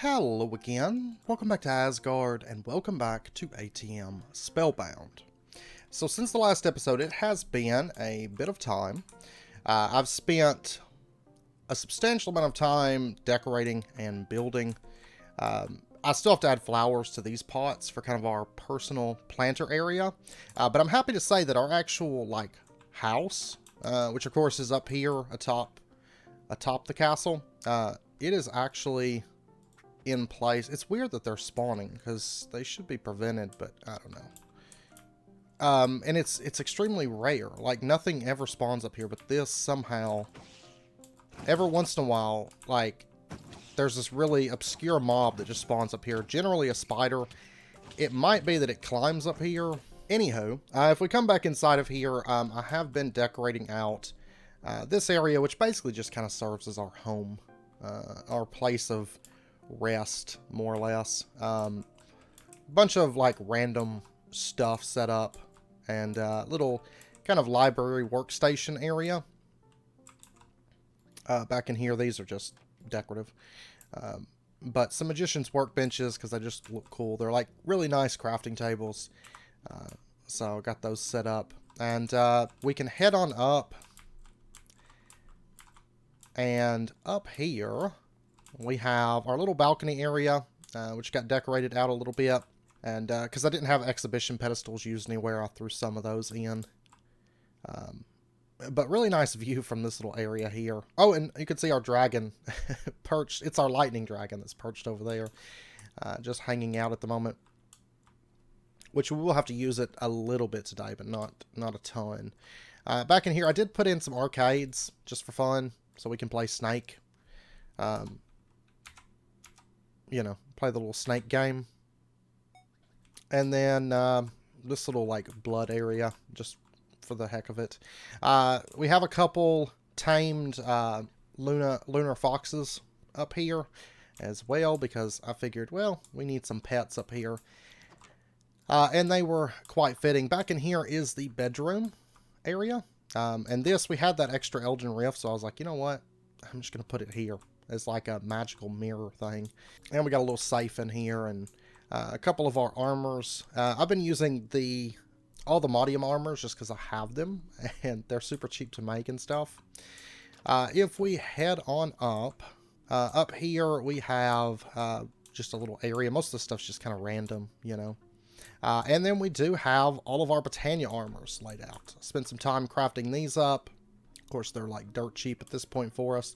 Hello again, welcome back to Asgard, and welcome back to ATM Spellbound. So since the last episode, it has been a bit of time. I've spent a substantial amount of time decorating and building. I still have to add flowers to these pots for kind of our personal planter area. But I'm happy to say that our actual, house, which of course is up here atop the castle, it is actually in place. It's weird that they're spawning because they should be prevented, but I don't know. And it's extremely rare. Like, nothing ever spawns up here, but this somehow, every once in a while, like, there's this really obscure mob that just spawns up here. Generally a spider. It might be that it climbs up here. Anywho, if we come back inside of here, I have been decorating out this area, which basically just kind of serves as our home, our place of rest, more or less. Bunch of like random stuff set up, and little kind of library workstation area. Back in here, these are just decorative. But some magician's workbenches because they just look cool. They're like really nice crafting tables. So I got those set up, and we can head on up. And up here we have our little balcony area, which got decorated out a little bit. And because I didn't have exhibition pedestals used anywhere, I threw some of those in. But really nice view from this little area here. Oh, and you can see our dragon perched. It's our lightning dragon that's perched over there, just hanging out at the moment. Which we will have to use it a little bit today, but not a ton. Back in here, I did put in some arcades just for fun, so we can play Snake. You know, play the little snake game. And then this little like blood area, just for the heck of it. We have a couple tamed lunar foxes up here as well, because I figured, well, we need some pets up here. And they were quite fitting. Back in here is the bedroom area. And this, we had that extra Elgin Rift, so I was like, you know what? I'm just going to put it here as like a magical mirror thing. And we got a little safe in here, and a couple of our armors. I've been using all the Modium armors just because I have them, and they're super cheap to make and stuff. If we head on up here we have just a little area. Most of the stuff's just kind of random, you know. And then we do have all of our Britannia armors laid out. Spent some time crafting these up. Of course, they're like dirt cheap at this point for us.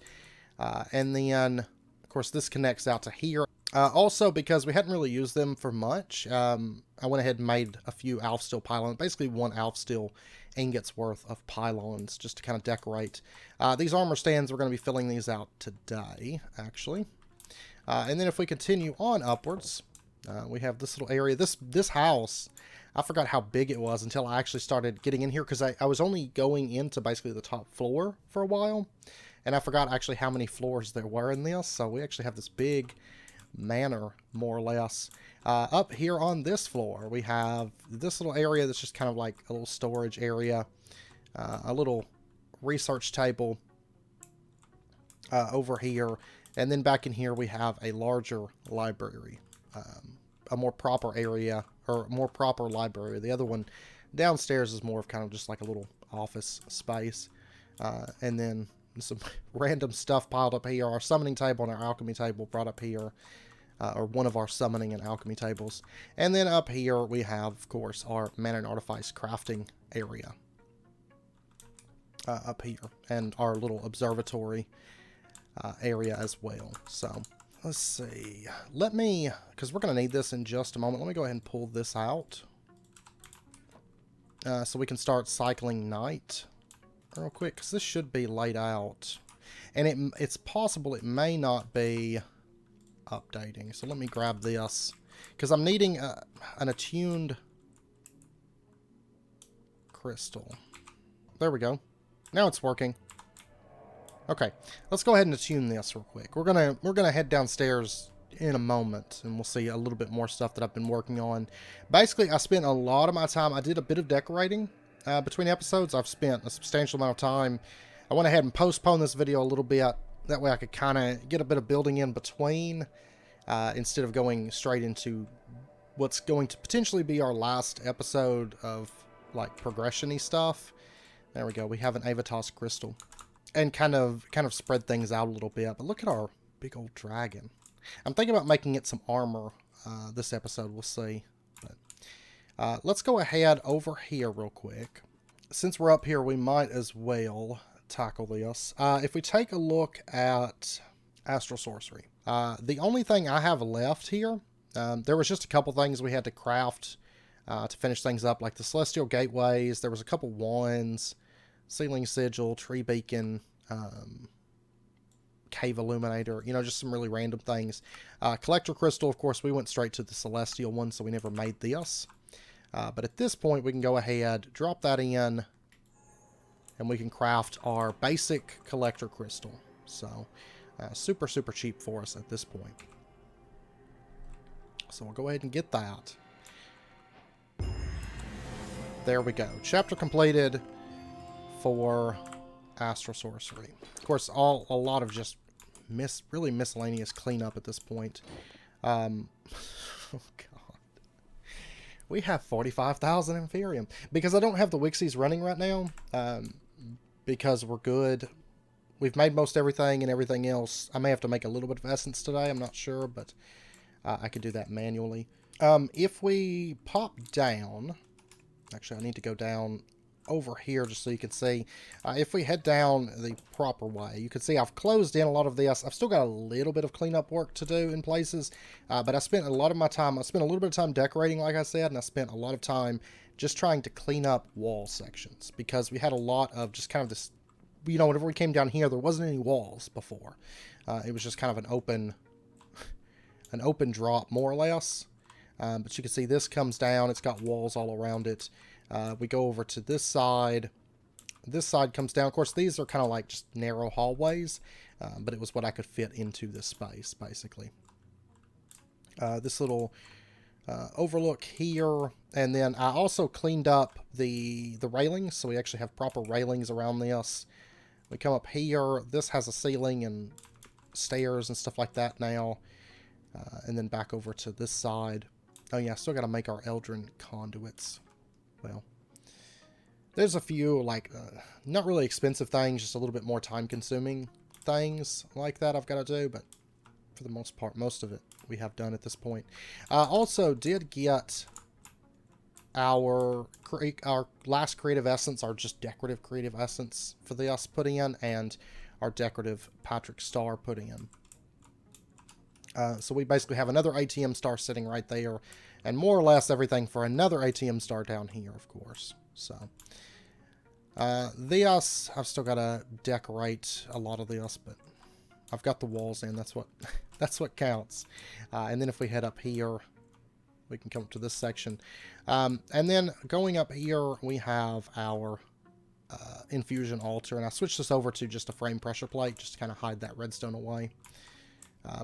And then, of course, this connects out to here. Also, because we hadn't really used them for much, I went ahead and made a few Alf Steel pylons. Basically, one Alf Steel ingot's worth of pylons just to kind of decorate. These armor stands, we're going to be filling these out today, actually. And then if we continue on upwards, we have this little area. This house, I forgot how big it was until I actually started getting in here, because I was only going into basically the top floor for a while. And I forgot actually how many floors there were in this. So we actually have this big manor, more or less. Up here on this floor, we have this little area that's just kind of like a little storage area. A little research table over here. And then back in here, we have a larger library. A more proper area, or more proper library. The other one downstairs is more of kind of just like a little office space. And then some random stuff piled up here. Our summoning table and our alchemy table brought up here. Or one of our summoning and alchemy tables. And then up here we have, of course, our mana and artifice crafting area. Up here. And our little observatory area as well. So let's see. Let me, because we're going to need this in just a moment. Let me go ahead and pull this out. So we can start cycling night real quick, because this should be laid out. And it's possible it may not be updating. So let me grab this, because I'm needing an attuned crystal. There we go. Now it's working. Okay, let's go ahead and attune this real quick. We're gonna head downstairs in a moment, and we'll see a little bit more stuff that I've been working on. Basically, I spent a lot of my time. I did a bit of decorating between episodes. I've spent a substantial amount of time. I went ahead and postponed this video a little bit. That way I could kind of get a bit of building in between. instead of going straight into what's going to potentially be our last episode of like progression-y stuff. There we go. We have an Avatos crystal, and kind of spread things out a little bit. But look at our big old dragon. I'm thinking about making it some armor this episode. We'll see. But let's go ahead over here real quick. Since we're up here, we might as well tackle this. If we take a look at Astral Sorcery, the only thing I have left here, there was just a couple things we had to craft to finish things up, like the Celestial Gateways. There was a couple wands, Sealing Sigil, Tree Beacon, Cave Illuminator, you know, just some really random things. Collector Crystal, of course, we went straight to the Celestial one, so we never made this. But at this point, we can go ahead, drop that in, and we can craft our basic Collector Crystal. So, super, super cheap for us at this point. So we'll go ahead and get that. There we go. Chapter completed for Astral Sorcery. Of course, a lot of just really miscellaneous cleanup at this point. Oh god. We have 45,000 Inferium. Because I don't have the Wixies running right now, because we're good. We've made most everything and everything else. I may have to make a little bit of Essence today, I'm not sure, but I can do that manually. If we pop down, actually I need to go down over here just so you can see. If we head down the proper way, you can see I've closed in a lot of this. I've still got a little bit of cleanup work to do in places, but I spent a lot of my time, I spent a little bit of time decorating, like I said, and I spent a lot of time just trying to clean up wall sections, because we had a lot of just kind of this, you know, whenever we came down here, there wasn't any walls before. It was just kind of an open drop, more or less. But you can see this comes down, it's got walls all around it. We go over to this side. This side comes down. Of course, these are kind of like just narrow hallways, but it was what I could fit into this space, basically. This little overlook here, and then I also cleaned up the railings, so we actually have proper railings around this. We come up here. This has a ceiling and stairs and stuff like that now, and then back over to this side. Oh yeah, still got to make our Eldrin conduits. Well, there's a few, like, not really expensive things, just a little bit more time-consuming things like that I've got to do, but for the most part, most of it we have done at this point. Also, did get our last creative essence, our just decorative creative essence for this put in, and our decorative Patrick Star put in. So we basically have another ATM star sitting right there, and more or less everything for another ATM star down here, of course. So, this, I've still got to decorate a lot of this, but I've got the walls in, that's what counts. And then if we head up here, we can come up to this section. And then going up here, we have our infusion altar, and I switched this over to just a frame pressure plate, just to kind of hide that redstone away.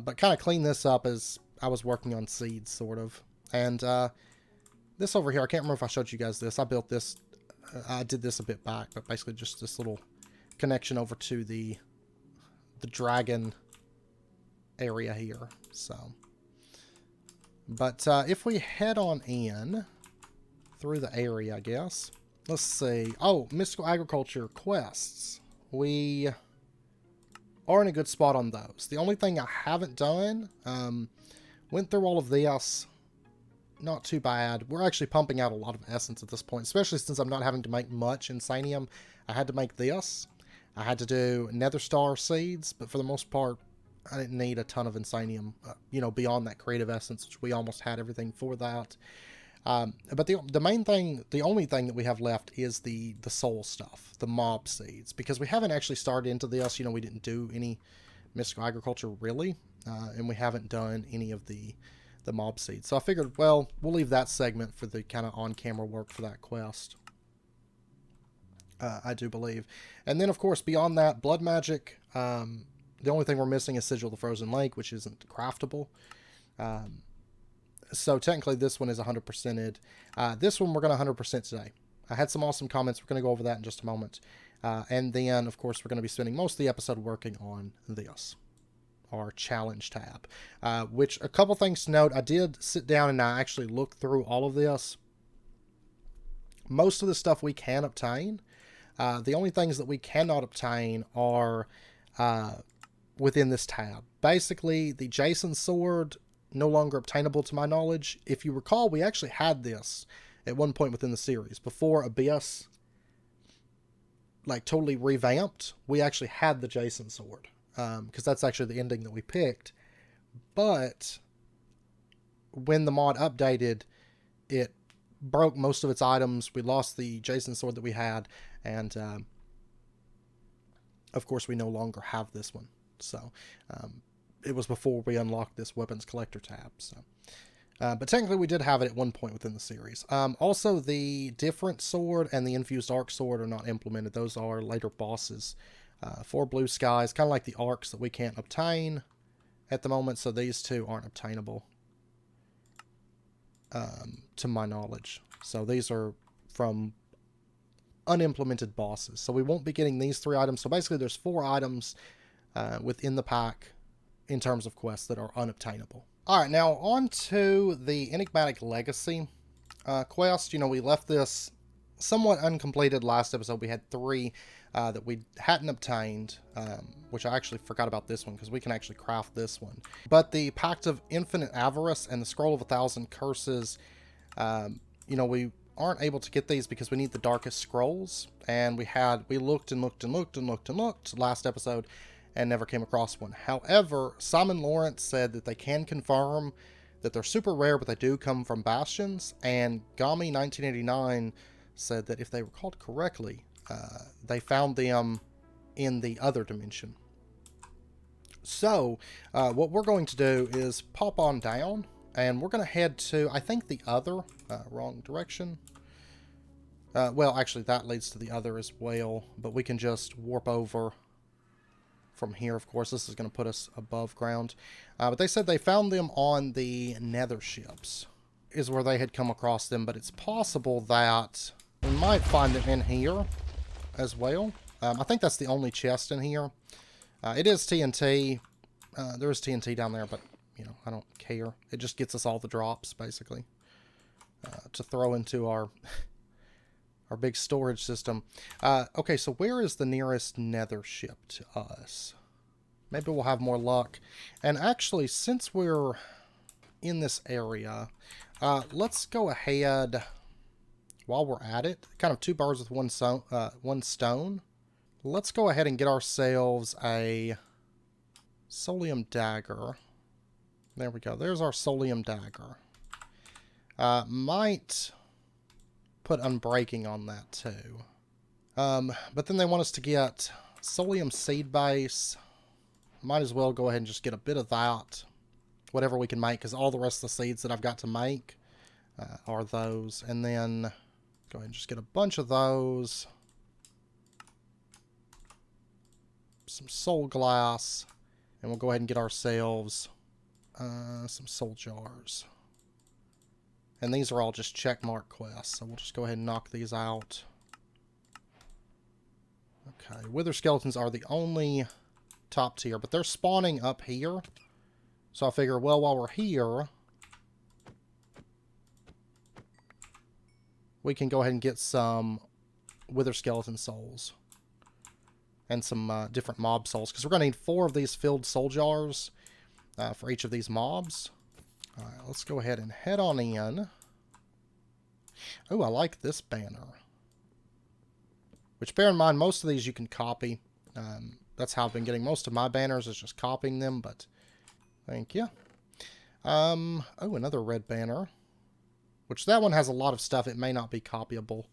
But kind of clean this up as I was working on seeds, sort of. And this over here, I can't remember if I showed you guys this. I built this, I did this a bit back, but basically just this little connection over to the dragon area here. So, but if we head on in through the area, I guess. Let's see. Oh, Mystical Agriculture quests. We are in a good spot on those. The only thing I haven't done, went through all of this, not too bad. We're actually pumping out a lot of essence at this point, especially since I'm not having to make much Insanium. I had to make this. I had to do Nether Star seeds, but for the most part, I didn't need a ton of Insanium, you know, beyond that creative essence, which we almost had everything for that. But the main thing, the only thing that we have left is the soul stuff, the mob seeds, because we haven't actually started into this. You know, we didn't do any mystical agriculture really, and we haven't done any of the mob seeds. So I figured, well, we'll leave that segment for the kind of on-camera work for that quest. I do believe. And then, of course, beyond that, blood magic. The only thing we're missing is Sigil of the Frozen Lake, which isn't craftable. So technically this one is 100%ed. This one we're going to 100% today. I had some awesome comments. We're going to go over that in just a moment. And then, of course, we're going to be spending most of the episode working on this. our challenge tab. Which, a couple things to note, I did sit down and I actually looked through all of this. Most of the stuff we can obtain. The only things that we cannot obtain are within this tab. Basically, the Jason sword, no longer obtainable to my knowledge. If you recall, we actually had this at one point within the series. Before Abyss, like, totally revamped, we actually had the Jason sword. Because that's actually the ending that we picked. But when the mod updated, it broke most of its items. We lost the Jason sword that we had, and of course we no longer have this one. So it was before we unlocked this weapons collector tab. So but technically we did have it at one point within the series. Also, the different sword and the infused arc sword are not implemented. Those are later bosses for Blue Skies, kind of like the arcs that we can't obtain at the moment. So these two aren't obtainable to my knowledge. So these are from unimplemented bosses. So we won't be getting these 3 items. So basically there's 4 items within the pack in terms of quests that are unobtainable. Alright, now on to the Enigmatic Legacy quest. You know, we left this somewhat uncompleted last episode. We had 3 that we hadn't obtained, which I actually forgot about this one because we can actually craft this one. But the Pact of Infinite Avarice and the Scroll of 1,000 Curses, you know, we aren't able to get these because we need the Darkest Scrolls, and we looked and looked and looked and looked and looked last episode and never came across one. However, Simon Lawrence said that they can confirm that they're super rare, but they do come from bastions, and Gami 1989 said that if they recalled correctly, they found them in the other dimension. So what we're going to do is pop on down, and we're going to head to, I think, the other, wrong direction. Well, actually, that leads to the other as well, but we can just warp over from here. Of course, this is going to put us above ground. But they said they found them on the nether ships, is where they had come across them, but it's possible that we might find them in here as well. I think that's the only chest in here. It is TNT. There is TNT down there, but, you know, I don't care. It just gets us all the drops, basically, to throw into our big storage system. Okay, so where is the nearest nether ship to us? Maybe we'll have more luck. And actually, since we're in this area, let's go ahead, while we're at it, kind of 2 birds with one stone. Let's go ahead and get ourselves a Solium Dagger. There we go. There's our Solium Dagger. Might put Unbreaking on that too. But then they want us to get Solium Seed base. Might as well go ahead and just get a bit of that. Whatever we can make, because all the rest of the seeds that I've got to make are those. And then go ahead and just get a bunch of those. Some soul glass. And we'll go ahead and get ourselves some soul jars. And these are all just checkmark quests, so we'll just go ahead and knock these out. Okay, Wither Skeletons are the only top tier, but they're spawning up here. So I figure, well, while we're here, we can go ahead and get some Wither Skeleton souls. And some different mob souls, because we're going to need 4 of these filled soul jars for each of these mobs. Alright, let's go ahead and head on in. Oh, I like this banner. Which, bear in mind, most of these you can copy. That's how I've been getting most of my banners, is just copying them, but thank you. Oh, another red banner. Which, that one has a lot of stuff. It may not be copyable.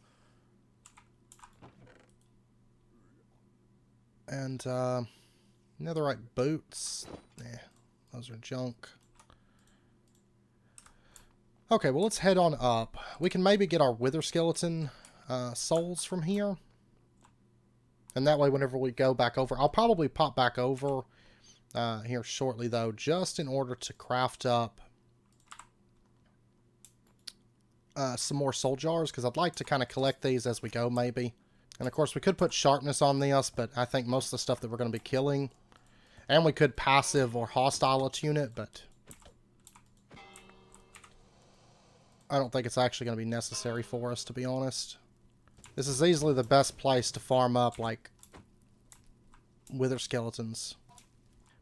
And, netherite boots. Those are junk. Okay, well, let's head on up. We can maybe get our Wither Skeleton souls from here. And that way, whenever we go back over, I'll probably pop back over here shortly, though, just in order to craft up some more soul jars, because I'd like to kind of collect these as we go, maybe. And, of course, we could put sharpness on this, but I think most of the stuff that we're going to be killing And we could passive or hostile attune it, but I don't think it's actually going to be necessary for us, to be honest. This is easily the best place to farm up, like, wither skeletons.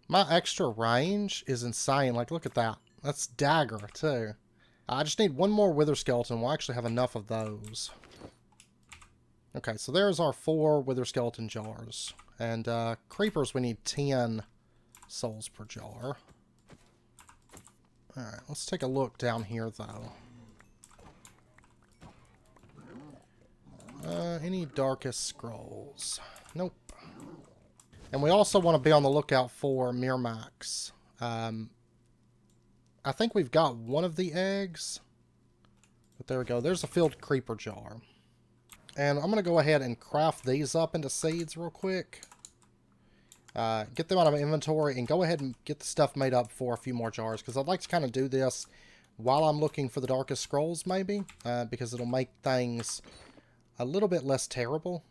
My extra range is insane. Like, look at that. That's dagger, too. I just need one more wither skeleton. We'll actually have enough of those. Okay, so there's our 4 wither skeleton jars. And creepers, we need 10 souls per jar. Alright, let's take a look down here, though. Any darkest scrolls? Nope. And we also want to be on the lookout for Mirmax. I think we've got one of the eggs. But there we go. There's a filled creeper jar. And I'm going to go ahead and craft these up into seeds real quick. Get them out of my inventory and go ahead and get the stuff made up for a few more jars. Because I'd like to kind of do this while I'm looking for the darkest scrolls, maybe. Because it'll make things a little bit less terrible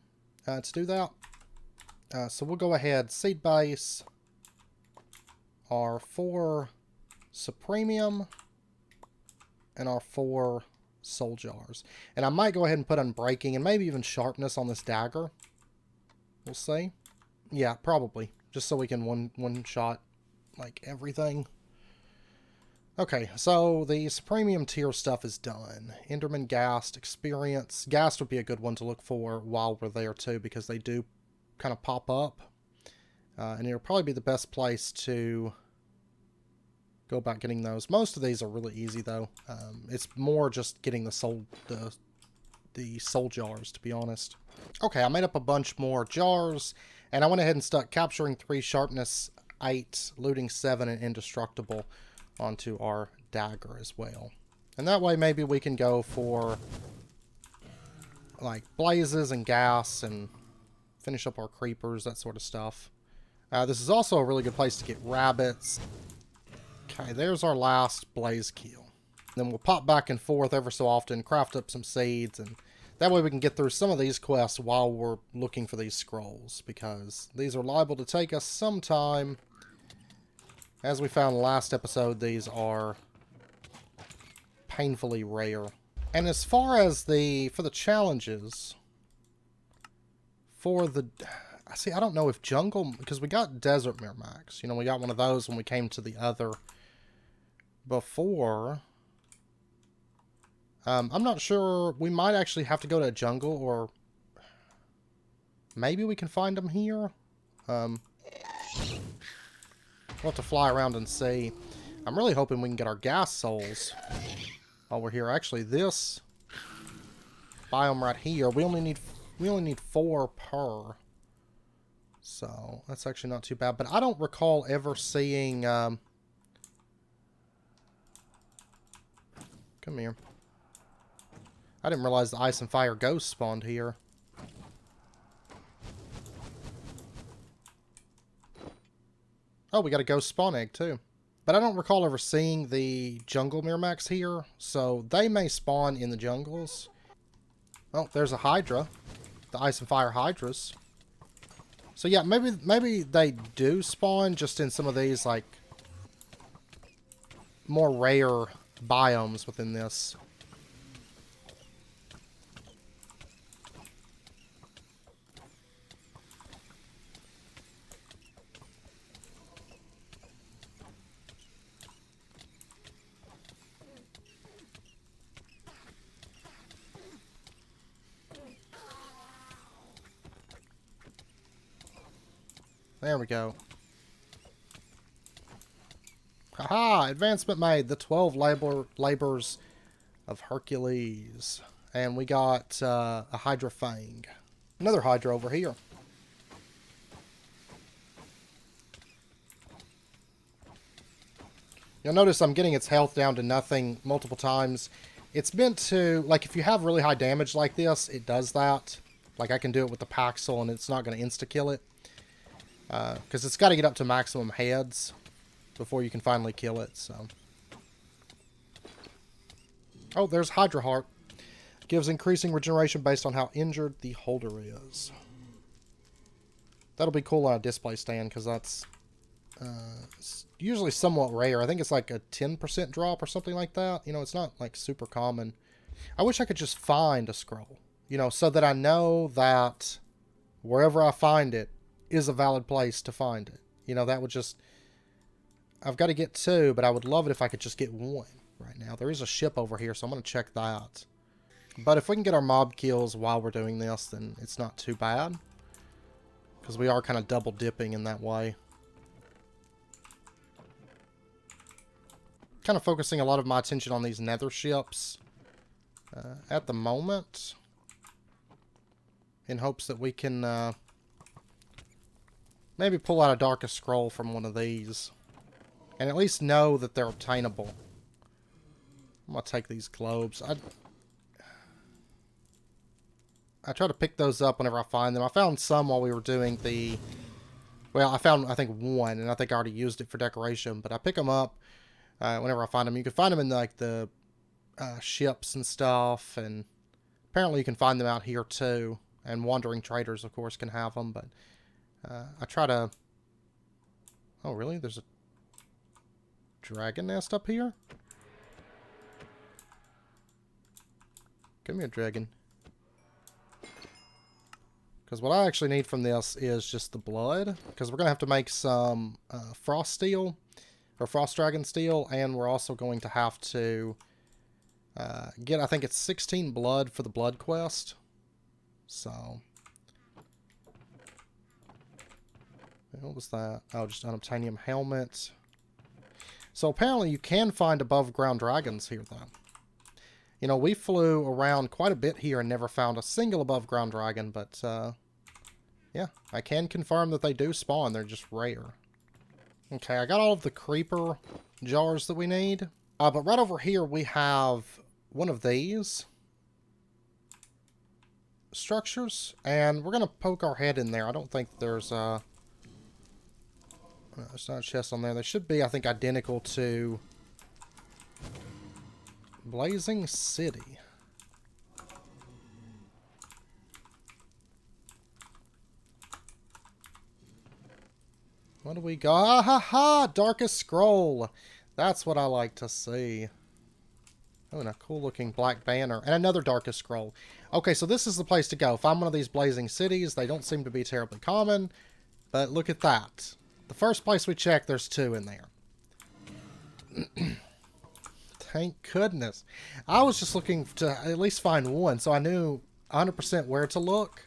to do that. So we'll go ahead, seed base, our 4 supremium, and our 4 soul jars. And I might go ahead and put unbreaking and maybe even sharpness on this dagger. We'll see. Yeah, probably. Just so we can one shot like everything. Okay, so the supremium tier stuff is done. Enderman Ghast, experience. Ghast would be a good one to look for while we're there too, because they do kind of pop up. And it'll probably be the best place to go about getting those. Most of these are really easy though. It's more just getting the soul jars, to be honest. Okay, I made up a bunch more jars, and I went ahead and stuck capturing 3, sharpness 8, looting 7, and indestructible onto our dagger as well. And that way maybe we can go for like blazes and gas and finish up our creepers, that sort of stuff. This is also a really good place to get rabbits. Okay, there's our last blaze kill. Then we'll pop back and forth ever so often, craft up some seeds, and that way we can get through some of these quests while we're looking for these scrolls, because these are liable to take us some time. As we found last episode, these are painfully rare. And as far as for the challenges, see, I don't know if jungle, because we got desert Mirmax. You know, we got one of those when we came to the other before. I'm not sure. We might actually have to go to a jungle, or maybe we can find them here. We'll have to fly around and see. I'm really hoping we can get our gas souls while we're here. Actually, this biome right here, we only need 4 per. So that's actually not too bad. But I don't recall ever seeing. Come here. I didn't realize the ice and fire ghost spawned here. Oh, we got a ghost spawn egg, too. But I don't recall ever seeing the jungle Mirmax here, so they may spawn in the jungles. Oh, there's a Hydra. The Ice and Fire Hydras. So yeah, maybe they do spawn just in some of these, like, more rare biomes within this. There we go. Haha! Advancement made. The 12 labors of Hercules. And we got a Hydra Fang. Another Hydra over here. You'll notice I'm getting its health down to nothing multiple times. It's meant to, like, if you have really high damage like this, it does that. Like, I can do it with the Paxil and it's not going to insta-kill it. Because it's got to get up to maximum heads before you can finally kill it, so. Oh, there's Hydra Heart. Gives increasing regeneration based on how injured the holder is. That'll be cool on a display stand, because that's It's usually somewhat rare. I think it's like a 10% drop or something like that. You know, it's not like super common. I wish I could just find a scroll, you know, so that I know that wherever I find it is a valid place to find it. You know, that would just... I've got to get 2, but I would love it if I could just get 1 right now. There is a ship over here, so I'm going to check that. But if we can get our mob kills while we're doing this, then it's not too bad. Because we are kind of double dipping in that way. Kind of focusing a lot of my attention on these nether ships at the moment. In hopes that we can maybe pull out a Darkest Scroll from one of these. And at least know that they're obtainable. I'm going to take these globes. I try to pick those up whenever I find them. I found some while we were doing the... Well, I found, I think, 1, and I think I already used it for decoration. But I pick them up whenever I find them. You can find them in, like, the ships and stuff. And apparently you can find them out here, too. And wandering traders, of course, can have them. But I try to... Oh, really? There's a dragon nest up here? Come here, dragon. Because what I actually need from this is just the blood. Because we're going to have to make some frost steel. Or frost dragon steel. And we're also going to have to get, I think it's 16 blood for the blood quest. So. What was that? Oh, just an unobtainium helmet. So apparently you can find above ground dragons here, though. You know, we flew around quite a bit here and never found a single above ground dragon, but yeah, I can confirm that they do spawn. They're just rare. Okay, I got all of the creeper jars that we need. But right over here we have one of these structures, and we're going to poke our head in there. I don't think there's not a chest on there. They should be, I think, identical to Blazing City. What do we got? Ah, ha, ha! Darkest Scroll. That's what I like to see. Oh, and a cool looking black banner. And another Darkest Scroll. Okay, so this is the place to go. Find one of these blazing cities. They don't seem to be terribly common. But look at that. The first place we checked, there's 2 in there. Thank goodness. I was just looking to at least find 1, so I knew 100% where to look.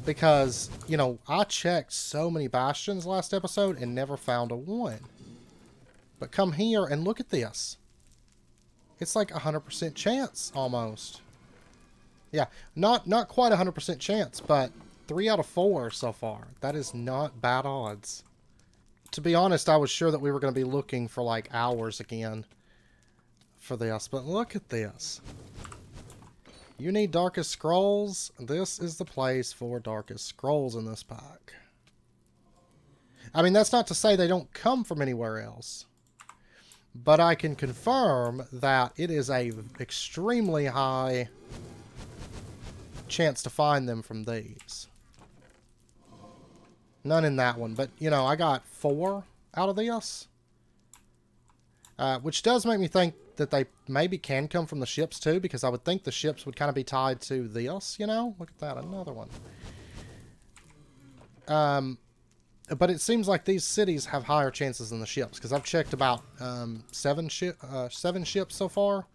Because, you know, I checked so many bastions last episode and never found a 1. But come here and look at this. It's like 100% chance, almost. Yeah, not quite 100% chance, but 3 out of 4 so far. That is not bad odds. To be honest, I was sure that we were going to be looking for like hours again for this. But look at this. You need Darkest Scrolls. This is the place for Darkest Scrolls in this pack. I mean, that's not to say they don't come from anywhere else. But I can confirm that it is a extremely high chance to find them from these. None in that one, but, you know, I got 4 out of this. Which does make me think that they maybe can come from the ships, too, because I would think the ships would kind of be tied to this, you know? Look at that, another one. But it seems like these cities have higher chances than the ships, because I've checked about 7 ships so far,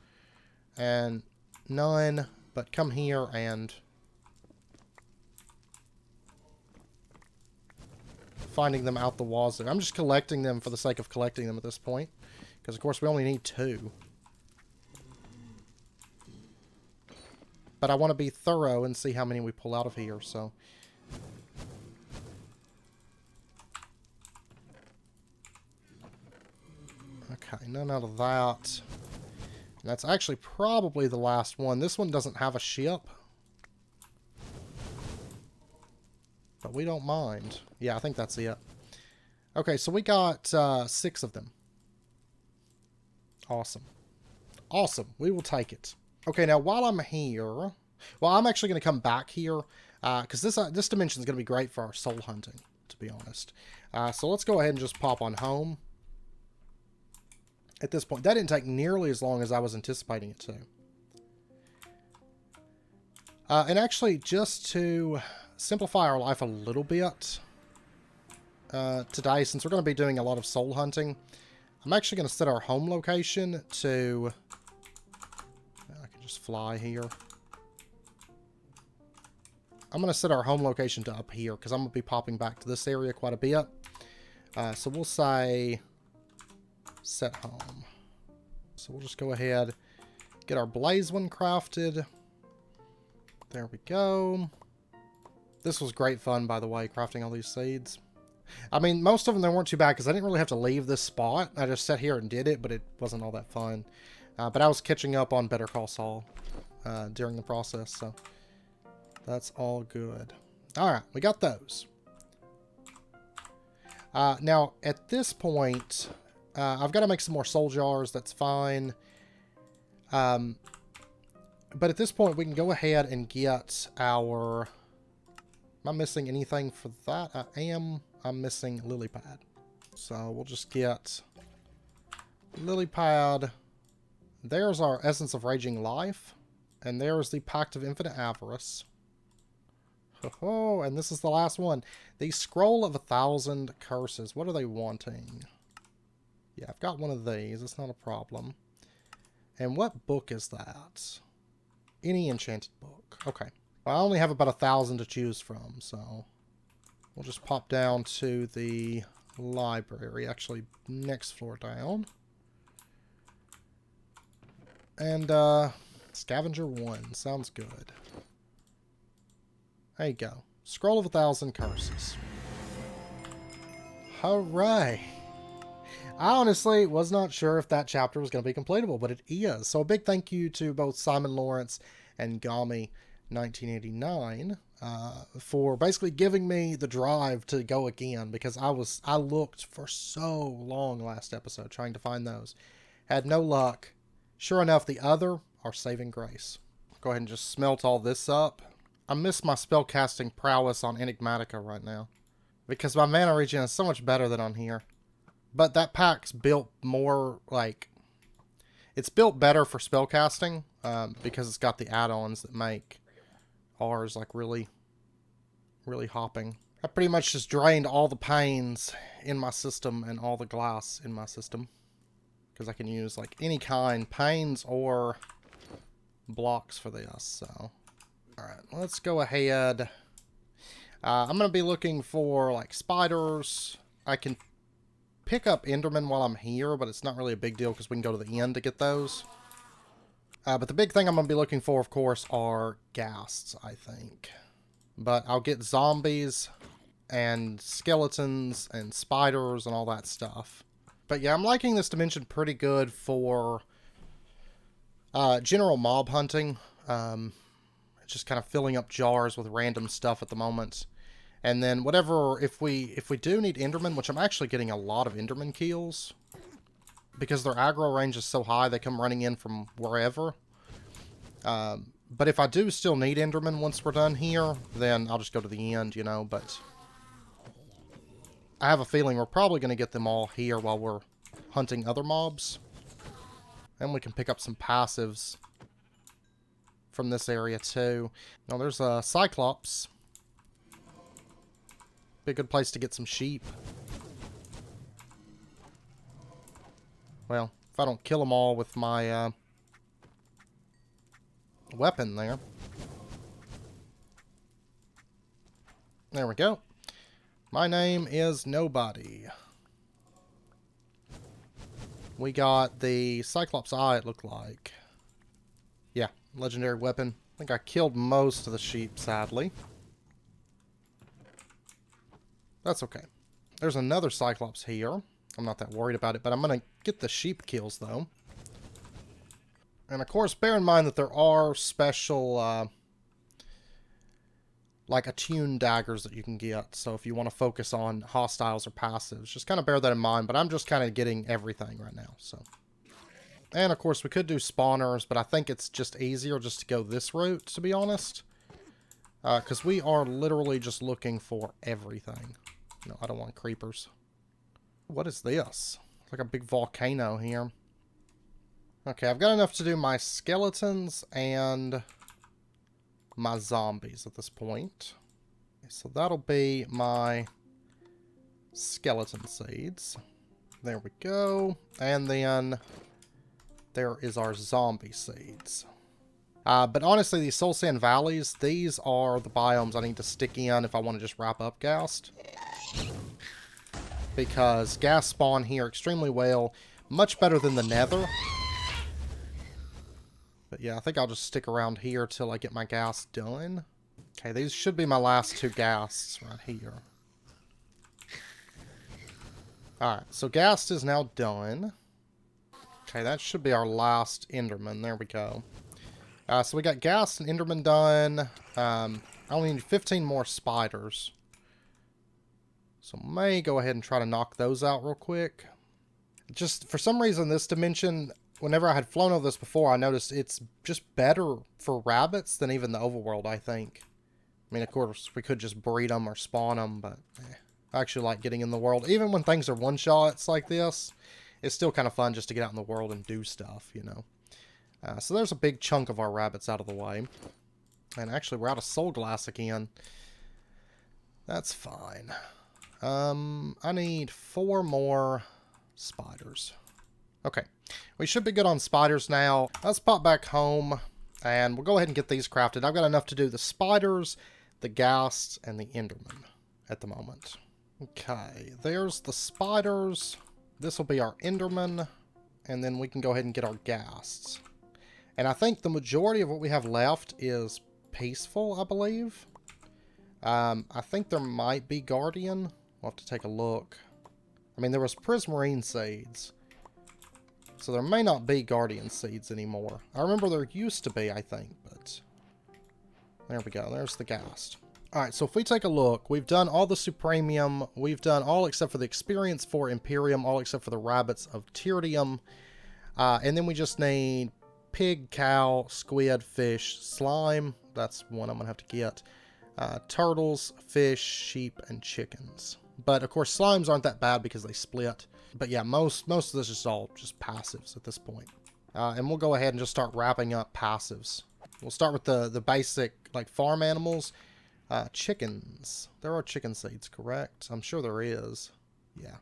and none, but come here and... finding them out the wazoo. I'm just collecting them for the sake of collecting them at this point. Because, of course, we only need 2. But I want to be thorough and see how many we pull out of here, so... Okay, none out of that. And that's actually probably the last one. This one doesn't have a ship. But we don't mind. Yeah, I think that's it. Okay, so we got 6 of them. Awesome. Awesome. We will take it. Okay, now while I'm here... Well, I'm actually going to come back here. Because this dimension is going to be great for our soul hunting. to be honest. So let's go ahead and just pop on home. At this point, that didn't take nearly as long as I was anticipating it to. And actually, just to simplify our life a little bit today, since we're going to be doing a lot of soul hunting, I'm actually going to set our home location to... I can just fly here. I'm going to set our home location to up here, because I'm going to be popping back to this area quite a bit. So we'll say set home. So we'll just go ahead, get our blaze one crafted. There we go. This was great fun, by the way, crafting all these seeds. I mean, most of them, they weren't too bad, because I didn't really have to leave this spot. I just sat here and did it, but it wasn't all that fun. But I was catching up on Better Call Saul during the process, so that's all good. Alright, we got those. Now, at this point, I've got to make some more soul jars. That's fine. But at this point, we can go ahead and get our... Am I missing anything for that? I am. I'm missing lily pad. So we'll just get lily pad. There's our Essence of Raging Life. And there's the Pact of Infinite Avarice. Oh, and this is the last one. The Scroll of 1,000 Curses. What are they wanting? Yeah, I've got one of these. It's not a problem. And what book is that? Any enchanted book. Okay. Well, I only have about 1,000 to choose from, so we'll just pop down to the library. Actually, next floor down. And, Scavenger 1. Sounds good. There you go. Scroll of 1,000 Curses. Hooray! I honestly was not sure if that chapter was going to be completable, but it is. So a big thank you to both Simon Lawrence and Gami1989 for basically giving me the drive to go again, because I looked for so long last episode trying to find those. Had no luck. Sure enough, the other are saving grace. Go ahead and just smelt all this up. I miss my spellcasting prowess on Enigmatica right now, because my mana regen is so much better than on here. But that pack's built more, like... It's built better for spellcasting, because it's got the add-ons that make ours, like, really, really hopping. I pretty much just drained all the panes in my system and all the glass in my system. Because I can use, like, any kind, panes or blocks for this, so... Alright, let's go ahead. I'm going to be looking for, like, spiders. I can pick up Enderman while I'm here, but it's not really a big deal because we can go to the end to get those. But the big thing I'm going to be looking for, of course, are ghasts, I think. But I'll get zombies and skeletons and spiders and all that stuff. But yeah, I'm liking this dimension pretty good for general mob hunting. Just kind of filling up jars with random stuff at the moment. And then whatever, if we do need Enderman, which I'm actually getting a lot of Enderman kills, because their aggro range is so high, they come running in from wherever. But if I do still need Enderman once we're done here, then I'll just go to the end, you know, but I have a feeling we're probably going to get them all here while we're hunting other mobs. And we can pick up some passives from this area too. Now there's a Cyclops. Be a good place to get some sheep. Well, if I don't kill them all with my weapon there. There we go. My name is Nobody. We got the Cyclops eye, it looked like. Yeah, legendary weapon. I think I killed most of the sheep, sadly. That's okay. There's another Cyclops here. I'm not that worried about it, but I'm going to get the sheep kills, though. And, of course, bear in mind that there are special, like, attuned daggers that you can get. So if you want to focus on hostiles or passives, just kind of bear that in mind. But I'm just kind of getting everything right now, so... And, of course, we could do spawners, but I think it's just easier just to go this route, to be honest. Because we are literally just looking for everything. No, I don't want creepers. What is this? It's like a big volcano here. Okay, I've got enough to do my skeletons and my zombies at this point. So that'll be my skeleton seeds. There we go. And then there is our zombie seeds. But honestly, these Soul Sand Valleys, these are the biomes I need to stick in if I want to just wrap up Ghast. Because ghast spawn here extremely well. Much better than the Nether. But yeah, I think I'll just stick around here till I get my ghast done. Okay, these should be my last two ghasts right here. Alright, so ghast is now done. Okay, that should be our last Enderman. There we go. So we got ghast and Enderman done. I only need 15 more spiders. So may go ahead and try to knock those out real quick. Just for some reason, this dimension, whenever I had flown over this before, I noticed it's just better for rabbits than even the overworld, I think. I mean, of course, we could just breed them or spawn them, but I actually like getting in the world. Even when things are one-shots like this, it's still kind of fun just to get out in the world and do stuff, you know. So there's a big chunk of our rabbits out of the way. And actually, we're out of soul glass again. That's fine. I need 4 more spiders. Okay, we should be good on spiders now. Let's pop back home, and we'll go ahead and get these crafted. I've got enough to do the spiders, the ghasts, and the Enderman at the moment. Okay, there's the spiders. This will be our Enderman, and then we can go ahead and get our ghasts. And I think the majority of what we have left is peaceful, I believe. I think there might be Guardian. We'll have to take a look. I mean, there was Prismarine Seeds. So there may not be Guardian Seeds anymore. I remember there used to be, I think, but... There we go. There's the ghast. Alright, so if we take a look, we've done all the Supremium. We've done all except for the Experience for Imperium, all except for the Rabbits of Tyridium. And then we just need pig, cow, squid, fish, slime. That's one I'm going to have to get. Turtles, fish, sheep, and chickens. But, of course, slimes aren't that bad because they split. But, yeah, most of this is all just passives at this point. And we'll go ahead and just start wrapping up passives. We'll start with the basic, like, farm animals. Chickens. There are chicken seeds, correct? I'm sure there is. Yeah.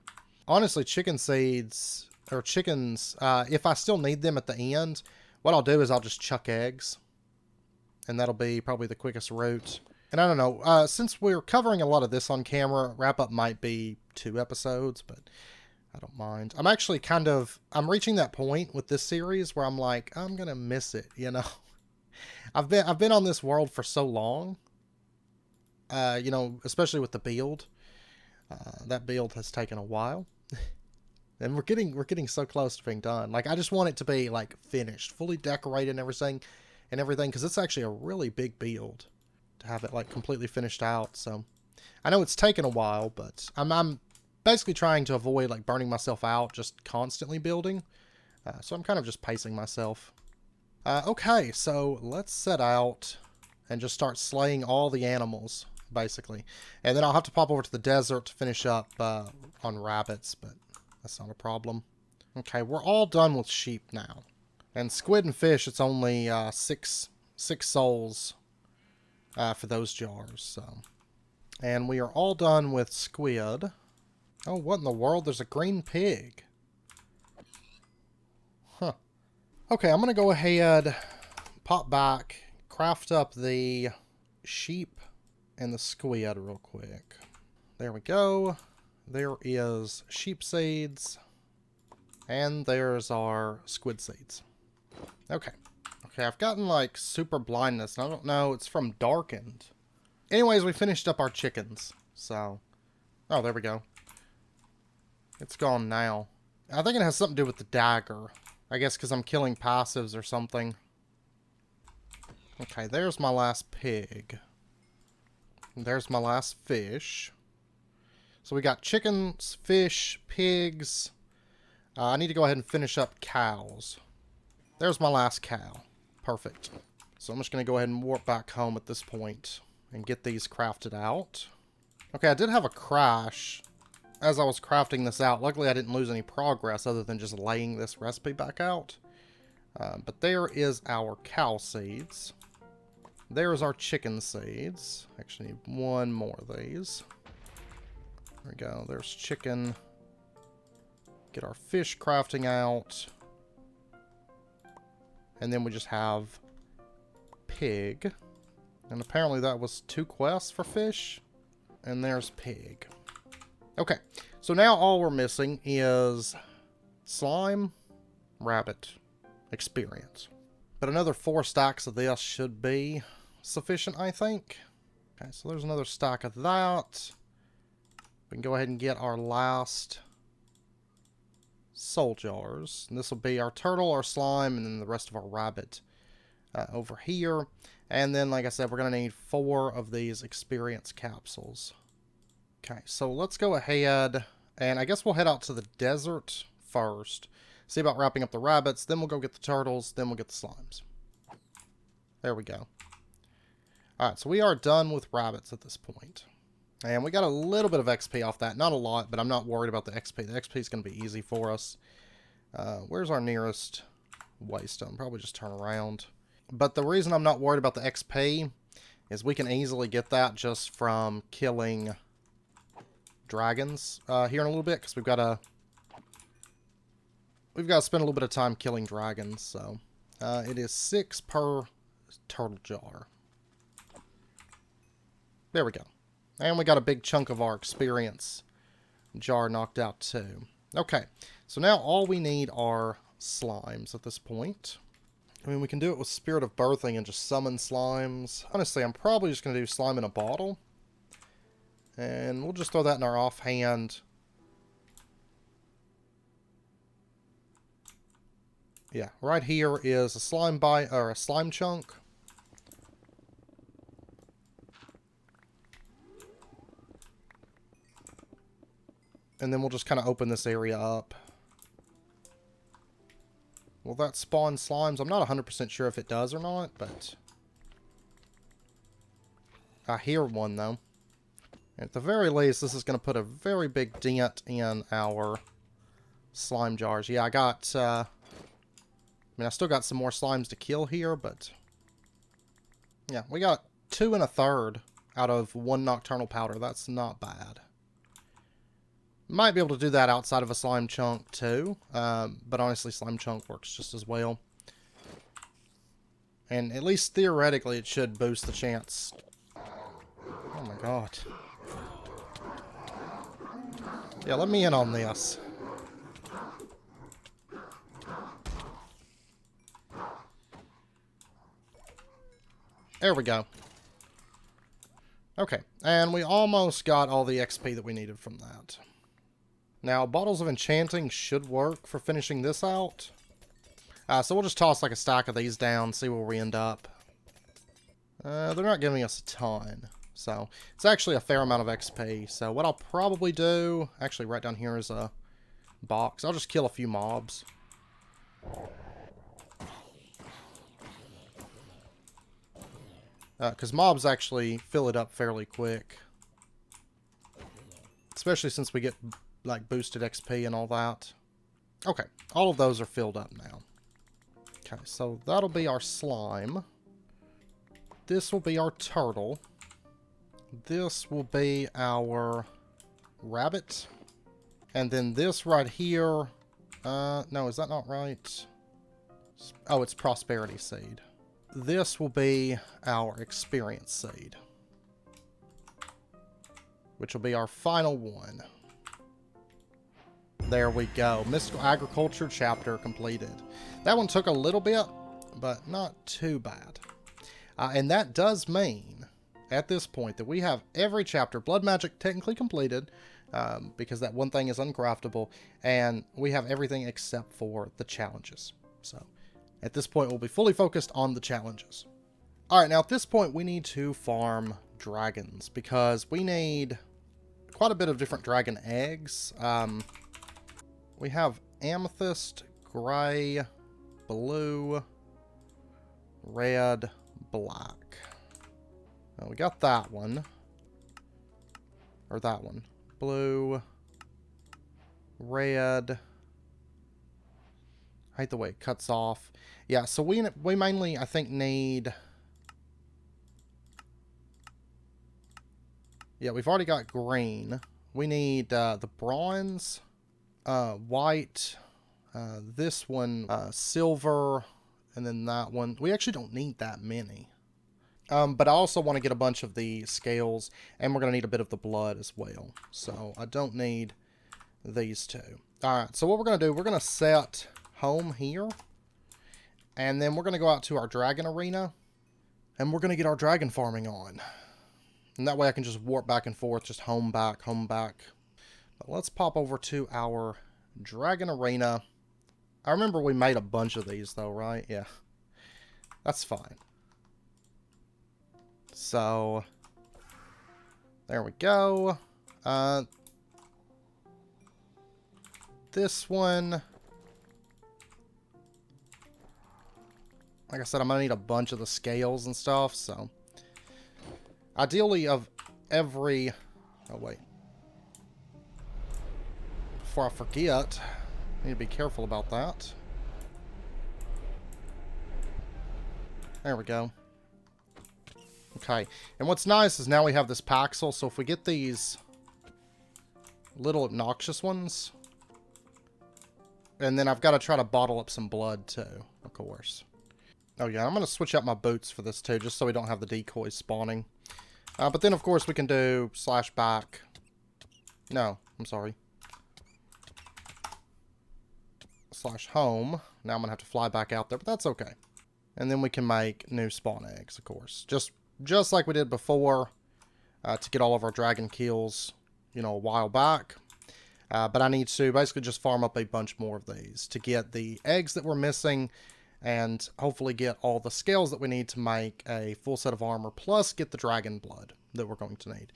Honestly, chicken seeds, or chickens, if I still need them at the end, what I'll do is I'll just chuck eggs. And that'll be probably the quickest route. And I don't know, since we're covering a lot of this on camera, wrap-up might be 2 episodes, but I don't mind. I'm actually I'm reaching that point with this series where I'm like, I'm gonna miss it, you know? I've been on this world for so long, you know, especially with the build. That build has taken a while. And we're getting so close to being done. Like, I just want it to be, like, finished, fully decorated and everything, because it's actually a really big build to have it, like, completely finished out. So I know it's taken a while, but I'm basically trying to avoid, like, burning myself out just constantly building. So I'm kind of just pacing myself. Okay, so let's set out and just start slaying all the animals, basically. And then I'll have to pop over to the desert to finish up on rabbits, but that's not a problem. Okay, we're all done with sheep now. And squid and fish, it's only 6 souls for those jars. So, and we are all done with squid. Oh, what in the world? There's a green pig. Huh. Okay, I'm going to go ahead, pop back, craft up the sheep and the squid real quick. There we go. There is sheep seeds. And there's our squid seeds. Okay. Okay, I've gotten, like, super blindness. I don't know. It's from darkened. Anyways, we finished up our chickens. So. Oh, there we go. It's gone now. I think it has something to do with the dagger. I guess because I'm killing passives or something. Okay, there's my last pig. There's my last fish. So we got chickens, fish, pigs. I need to go ahead and finish up cows. There's my last cow. Perfect. So I'm just going to go ahead and warp back home at this point and get these crafted out. Okay, I did have a crash as I was crafting this out. Luckily, I didn't lose any progress other than just laying this recipe back out. But there is our cow seeds. There's our chicken seeds. Actually, need one more of these. There we go. There's chicken. Get our fish crafting out. And then we just have pig. And apparently that was 2 quests for fish. And there's pig. Okay, so now all we're missing is slime, rabbit, experience. But another 4 stacks of this should be sufficient, I think. Okay, so there's another stack of that. We can go ahead and get our last soul jars. And this will be our turtle, our slime, and then the rest of our rabbit over here. And then, like I said, we're going to need 4 of these experience capsules. Okay, so let's go ahead, and I guess we'll head out to the desert first. See about wrapping up the rabbits, then we'll go get the turtles, then we'll get the slimes. There we go. Alright, so we are done with rabbits at this point. And we got a little bit of XP off that. Not a lot, but I'm not worried about the XP. The XP is going to be easy for us. Where's our nearest waystone? Probably just turn around. But the reason I'm not worried about the XP is we can easily get that just from killing dragons here in a little bit, because we've got to spend a little bit of time killing dragons. So it is 6 per turtle jar. There we go. And we got a big chunk of our experience jar knocked out too. Okay, so now all we need are slimes at this point. I mean, we can do it with Spirit of Birthing and just summon slimes. Honestly, I'm probably just going to do slime in a bottle. And we'll just throw that in our offhand. Yeah, right here is a slime bite, or a slime chunk. And then we'll just kind of open this area up. Will that spawn slimes? I'm not 100% sure if it does or not, but I hear one though. At the very least, this is going to put a very big dent in our slime jars. Yeah, I still got some more slimes to kill here, but yeah, we got 2 1/3 out of 1 nocturnal powder. That's not bad. Might be able to do that outside of a slime chunk too, but honestly, slime chunk works just as well. And at least theoretically, it should boost the chance. Oh my god. Yeah, let me in on this. There we go. Okay, and we almost got all the XP that we needed from that. Now, Bottles of Enchanting should work for finishing this out. So we'll just toss like a stack of these down, see where we end up. They're not giving us a ton. So, it's actually a fair amount of XP. So, what I'll probably do... Actually, right down here is a box. I'll just kill a few mobs. Because mobs actually fill it up fairly quick. Especially since we get, like, boosted XP and all that. Okay, all of those are filled up now. Okay, so that'll be our slime. This will be our turtle. This will be our rabbit. And then this right here... no, is that not right? Oh, it's Prosperity Seed. This will be our Experience Seed. Which will be our final one. There we go. Mystical Agriculture chapter completed. That one took a little bit, but not too bad. And that does mean, at this point, that we have every chapter, Blood Magic, technically completed, because that one thing is uncraftable, and we have everything except for the challenges. So, at this point, we'll be fully focused on the challenges. Alright, now at this point, we need to farm dragons, because we need quite a bit of different dragon eggs. We have amethyst, gray, blue, red, black. Now we got that one. or that one. Blue, red. I hate the way it cuts off. Yeah, so we mainly, I think, need... Yeah, we've already got green. We need the bronze, white, this one, silver, and then that one. We actually don't need that many. But I also want to get a bunch of the scales, and we're going to need a bit of the blood as well. So I don't need these two. Alright, so what we're going to do, we're going to set home here. And then we're going to go out to our dragon arena. And we're going to get our dragon farming on. And that way I can just warp back and forth, just home back, home back. But let's pop over to our dragon arena. I remember we made a bunch of these though, right? Yeah. That's fine. So, there we go. This one... Like I said, I'm going to need a bunch of the scales and stuff, so... Ideally, of every... Oh, wait. Before I forget, I need to be careful about that. There we go. Okay, and what's nice is now we have this Paxel, so if we get these little obnoxious ones... And then I've got to try to bottle up some blood, too, of course. Oh yeah, I'm going to switch out my boots for this too, just so we don't have the decoys spawning. But then, of course, we can do /back. No, I'm sorry. /home. Now I'm going to have to fly back out there, but that's okay. And then we can make new spawn eggs, of course. Just like we did before to get all of our dragon kills, you know, a while back. But I need to basically just farm up a bunch more of these to get the eggs that we're missing and hopefully get all the scales that we need to make a full set of armor, plus get the dragon blood that we're going to need.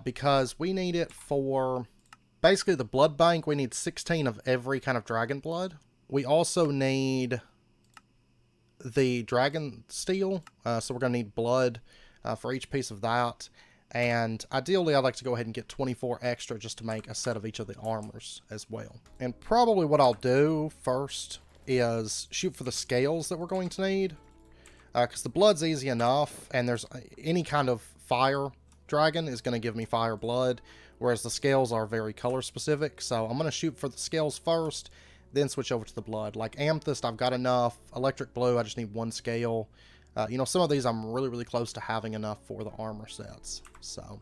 Because we need it for basically the blood bank. We need 16 of every kind of dragon blood. We also need the dragon steel, so we're going to need blood for each piece of that. And ideally, I'd like to go ahead and get 24 extra just to make a set of each of the armors as well. And probably what I'll do first is shoot for the scales that we're going to need. Because the blood's easy enough, and there's any kind of fire dragon is going to give me fire blood, whereas the scales are very color specific. So I'm going to shoot for the scales first, then switch over to the blood. Like amethyst, I've got enough. Electric blue, I just need one scale. You know, some of these I'm really, really close to having enough for the armor sets. So,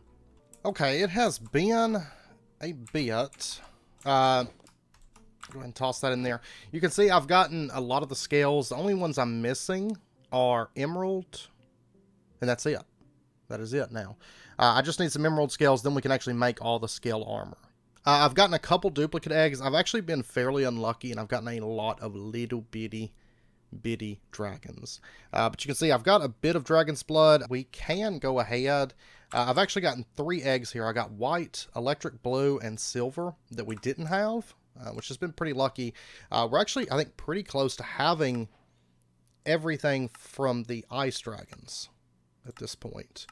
okay, it has been a bit. Go ahead and toss that in there. You can see I've gotten a lot of the scales. The only ones I'm missing are emerald, and that's it. That is it now. I just need some emerald scales, then we can actually make all the scale armor. I've gotten a couple duplicate eggs. I've actually been fairly unlucky, and I've gotten a lot of little bitty dragons. But you can see I've got a bit of dragon's blood. We can go ahead. I've actually gotten 3 eggs here. I got white, electric blue, and silver that we didn't have, which has been pretty lucky. We're actually, I think, pretty close to having everything from the ice dragons at this point.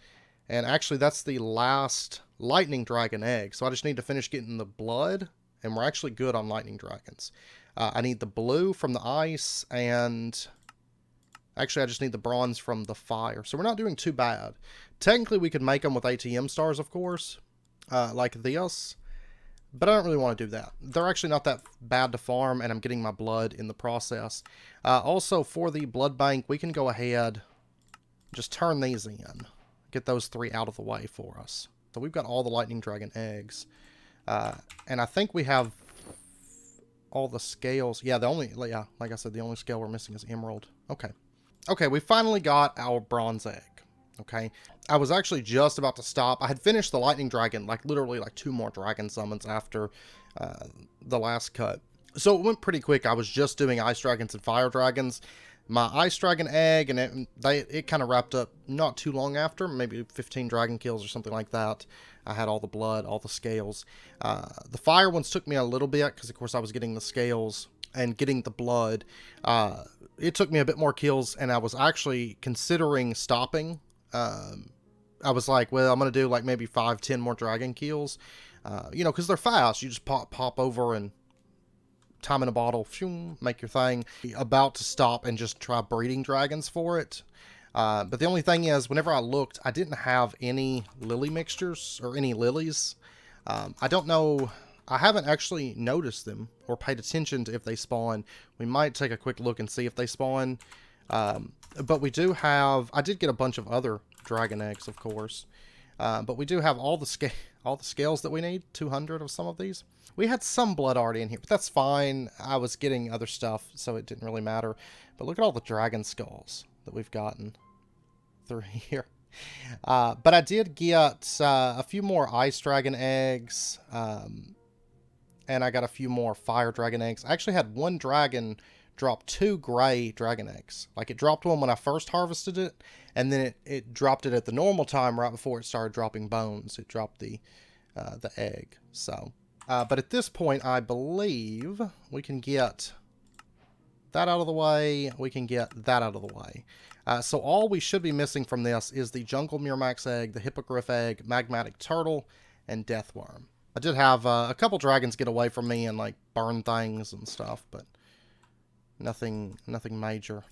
And actually, that's the last lightning dragon egg. So I just need to finish getting the blood, and we're actually good on lightning dragons. I need the blue from the ice, and actually I just need the bronze from the fire. So we're not doing too bad. Technically, we could make them with ATM stars, of course, like this. But I don't really want to do that. They're actually not that bad to farm, and I'm getting my blood in the process. Also, for the blood bank, we can go ahead, just turn these in. Get those 3 out of the way for us. So we've got all the lightning dragon eggs. And I think we have all the scales. Yeah, like I said, the only scale we're missing is emerald. Okay. Okay, we finally got our bronze egg. Okay. I was actually just about to stop. I had finished the lightning dragon, like literally like 2 more dragon summons after the last cut. So it went pretty quick. I was just doing ice dragons and fire dragons. My ice dragon egg, and it kind of wrapped up not too long after, maybe 15 dragon kills or something like that. I had all the blood, all the scales. The fire ones took me a little bit, because of course I was getting the scales and getting the blood. It took me a bit more kills, and I was actually considering stopping I was like, well, I'm going to do like maybe 5-10 more dragon kills. You know, because they're fast. You just pop over and time in a bottle, make your thing. About to stop and just try breeding dragons for it. But the only thing is, whenever I looked, I didn't have any lily mixtures or any lilies. I don't know. I haven't actually noticed them or paid attention to if they spawn. We might take a quick look and see if they spawn. But we do have... I did get a bunch of other dragon eggs, of course. But we do have all the scales that we need. 200 of some of these. We had some blood already in here, but that's fine. I was getting other stuff, so it didn't really matter. But look at all the dragon skulls that we've gotten through here. But I did get a few more ice dragon eggs, and I got a few more fire dragon eggs. I actually had one dragon drop 2 gray dragon eggs. Like, it dropped one when I first harvested it, and then it dropped it at the normal time right before it started dropping bones. It dropped the egg. So, but at this point, I believe we can get that out of the way. We can get that out of the way. So all we should be missing from this is the Jungle Miramax egg, the Hippogriff egg, Magmatic Turtle, and Deathworm. I did have a couple dragons get away from me and like burn things and stuff, but nothing major.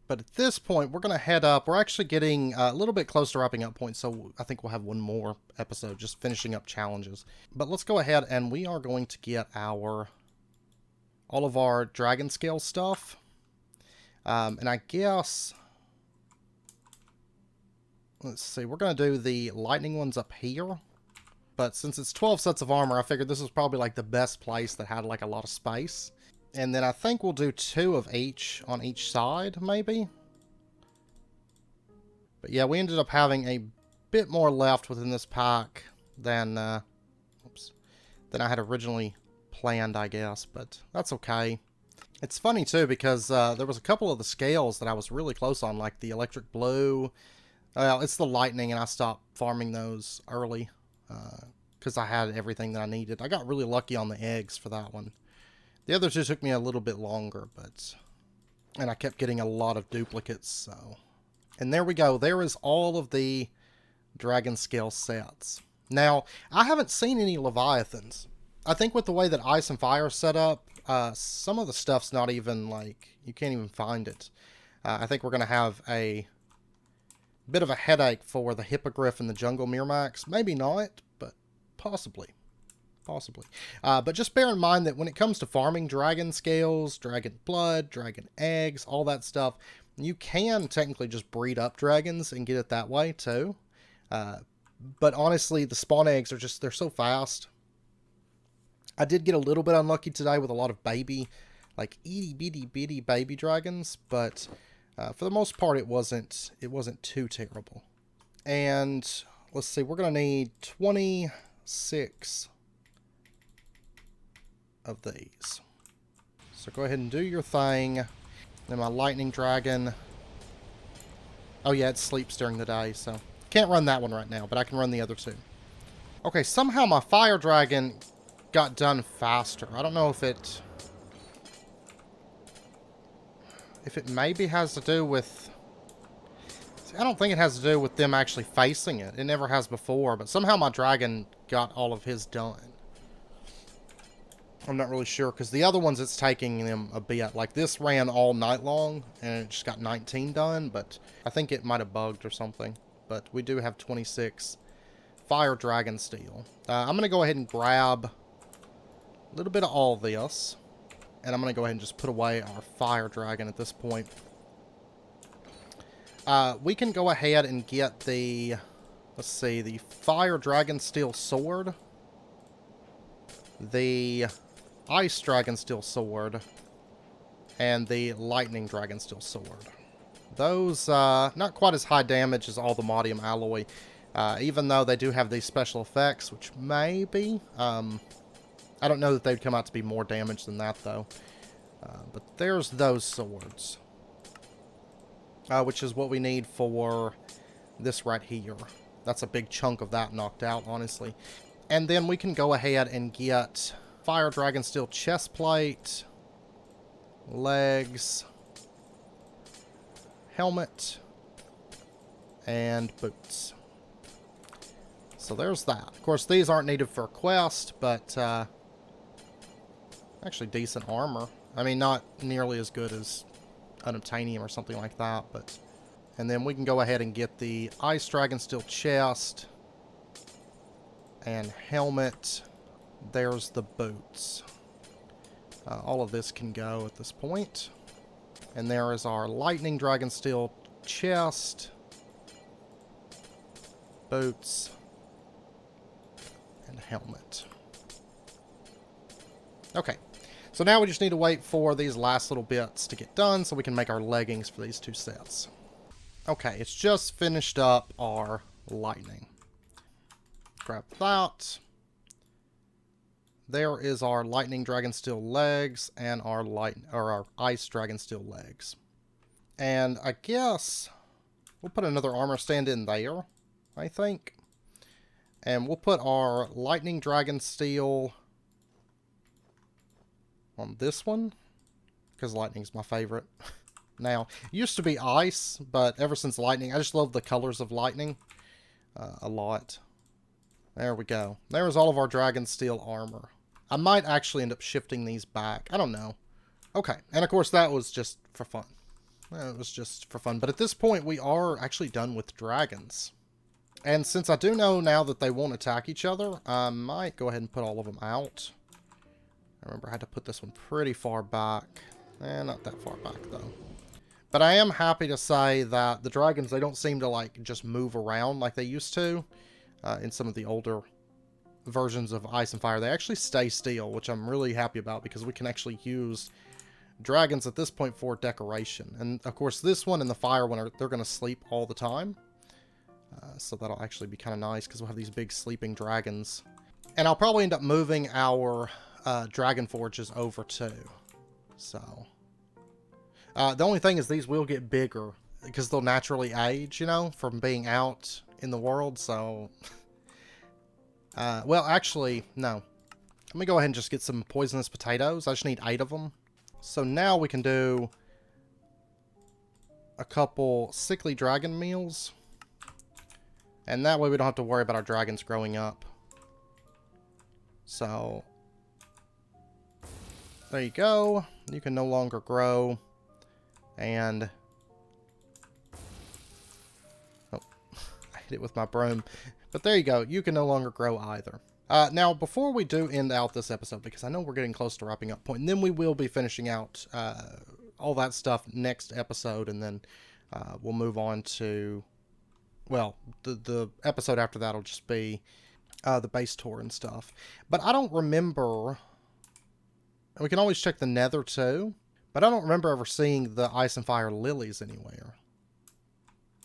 But at this point, we're going to head up. We're actually getting a little bit close to wrapping up point, so I think we'll have one more episode just finishing up challenges. But let's go ahead and we are going to get all of our dragon scale stuff. And I guess... Let's see, we're going to do the lightning ones up here. But since it's 12 sets of armor, I figured this was probably like the best place that had like a lot of space. And then I think we'll do 2 of each on each side, maybe. But yeah, we ended up having a bit more left within this pack than I had originally planned, I guess. But that's okay. It's funny too, because there was a couple of the scales that I was really close on, like the electric blue. Well, it's the lightning, and I stopped farming those early because I had everything that I needed. I got really lucky on the eggs for that one. The other two took me a little bit longer, and I kept getting a lot of duplicates, so... And there we go. There is all of the dragon scale sets. Now, I haven't seen any Leviathans. I think with the way that Ice and Fire are set up, some of the stuff's not even, like, you can't even find it. I think we're going to have a bit of a headache for the Hippogriff and the Jungle Miramax. Maybe not, but possibly. Possibly. But just bear in mind that when it comes to farming dragon scales, dragon blood, dragon eggs, all that stuff, you can technically just breed up dragons and get it that way too. But honestly, the spawn eggs are just, they're so fast. I did get a little bit unlucky today with a lot of baby, like itty bitty baby dragons, but for the most part it wasn't too terrible. And let's see, we're going to need 26 of these. So go ahead and do your thing. Then my lightning dragon. Oh yeah, it sleeps during the day, so can't run that one right now, but I can run the other 2. Okay, somehow my fire dragon got done faster. I don't know if it maybe has to do with... See, I don't think it has to do with them actually facing it. It never has before, but somehow my dragon got all of his done. I'm not really sure, because the other ones, it's taking them a bit. Like, this ran all night long, and it just got 19 done, but I think it might have bugged or something. But we do have 26 fire dragon steel. I'm going to go ahead and grab a little bit of all this, and I'm going to go ahead and just put away our fire dragon at this point. We can go ahead and get the, let's see, the fire dragon steel sword, the ice dragon steel sword, and the lightning dragon steel sword. Those, not quite as high damage as all the Maudium alloy, even though they do have these special effects, which maybe, I don't know that they'd come out to be more damage than that, though. But there's those swords, which is what we need for this right here. That's a big chunk of that knocked out, honestly. And then we can go ahead and get fire dragon steel chest plate, legs, helmet, and boots. So there's that. Of course, these aren't needed for a quest, but actually decent armor. I mean, not nearly as good as unobtainium or something like that, but... And then we can go ahead and get the Ice Dragon Steel chest and helmet. There's the boots. All of this can go at this point. And there is our Lightning Dragon Steel chest, boots, and helmet. Okay, so now we just need to wait for these last little bits to get done so we can make our leggings for these two sets. Okay, it's just finished up our lightning. Grab that. There is our Lightning Dragon Steel legs and our Ice Dragon Steel legs. And I guess we'll put another armor stand in there, I think. And we'll put our Lightning Dragon Steel on this one, because lightning's my favorite. Now, it used to be ice, but ever since lightning, I just love the colors of lightning a lot. There we go. There's all of our Dragon Steel armor. I might actually end up shifting these back. I don't know. Okay, and of course that was just for fun. It was just for fun. But at this point, we are actually done with dragons. And since I do know now that they won't attack each other, I might go ahead and put all of them out. I remember I had to put this one pretty far back. Not that far back, though. But I am happy to say that the dragons, they don't seem to, like, just move around like they used to in some of the older versions of Ice and Fire. They actually stay still, which I'm really happy about because we can actually use dragons at this point for decoration. And, of course, this one and the Fire one, they're going to sleep all the time. So that'll actually be kind of nice because we'll have these big sleeping dragons. And I'll probably end up moving our Dragon Forges over too. So the only thing is these will get bigger because they'll naturally age, you know, from being out in the world. So well, actually, no. Let me go ahead and just get some poisonous potatoes. I just need 8 of them. So now we can do a couple sickly dragon meals. And that way we don't have to worry about our dragons growing up. So there you go. You can no longer grow. And oh, I hit it with my broom. But there you go. You can no longer grow either. Now, before we do end out this episode, because I know we're getting close to wrapping up point, and then we will be finishing out all that stuff next episode, and then we'll move on to, well, the episode after that will just be the base tour and stuff. But I don't remember... We can always check the Nether too, but I don't remember ever seeing the Ice and Fire lilies anywhere.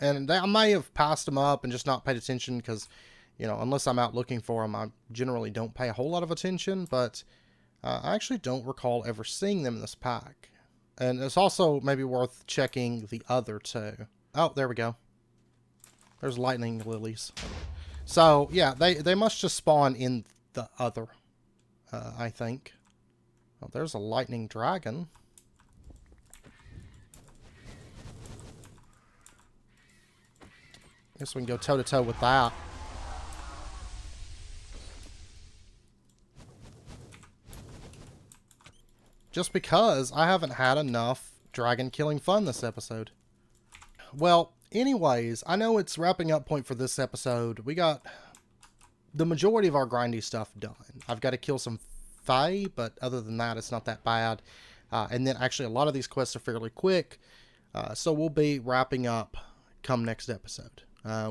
And I may have passed them up and just not paid attention because, you know, unless I'm out looking for them, I generally don't pay a whole lot of attention. But I actually don't recall ever seeing them in this pack. And it's also maybe worth checking the other two. Oh, there we go. There's lightning lilies. So, yeah, they must just spawn in the other, I think. Oh, there's a lightning dragon. Guess we can go toe-to-toe with that. Just because I haven't had enough dragon killing fun this episode. Well, anyways, I know it's wrapping up point for this episode. We got the majority of our grindy stuff done. I've got to kill some Fae, but other than that, it's not that bad. And then actually a lot of these quests are fairly quick. So we'll be wrapping up come next episode.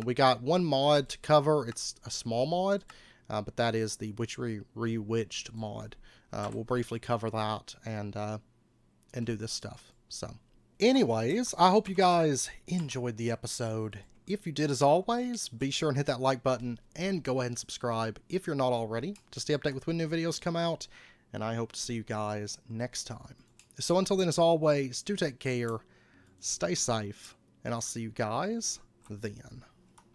We got one mod to cover. It's a small mod, but that is the Witchery Rewitched mod. We'll briefly cover that and do this stuff. So anyways, I hope you guys enjoyed the episode. If you did, as always, be sure and hit that like button and go ahead and subscribe if you're not already to stay updated with when new videos come out. And I hope to see you guys next time. So until then, as always, do take care, stay safe, and I'll see you guys then.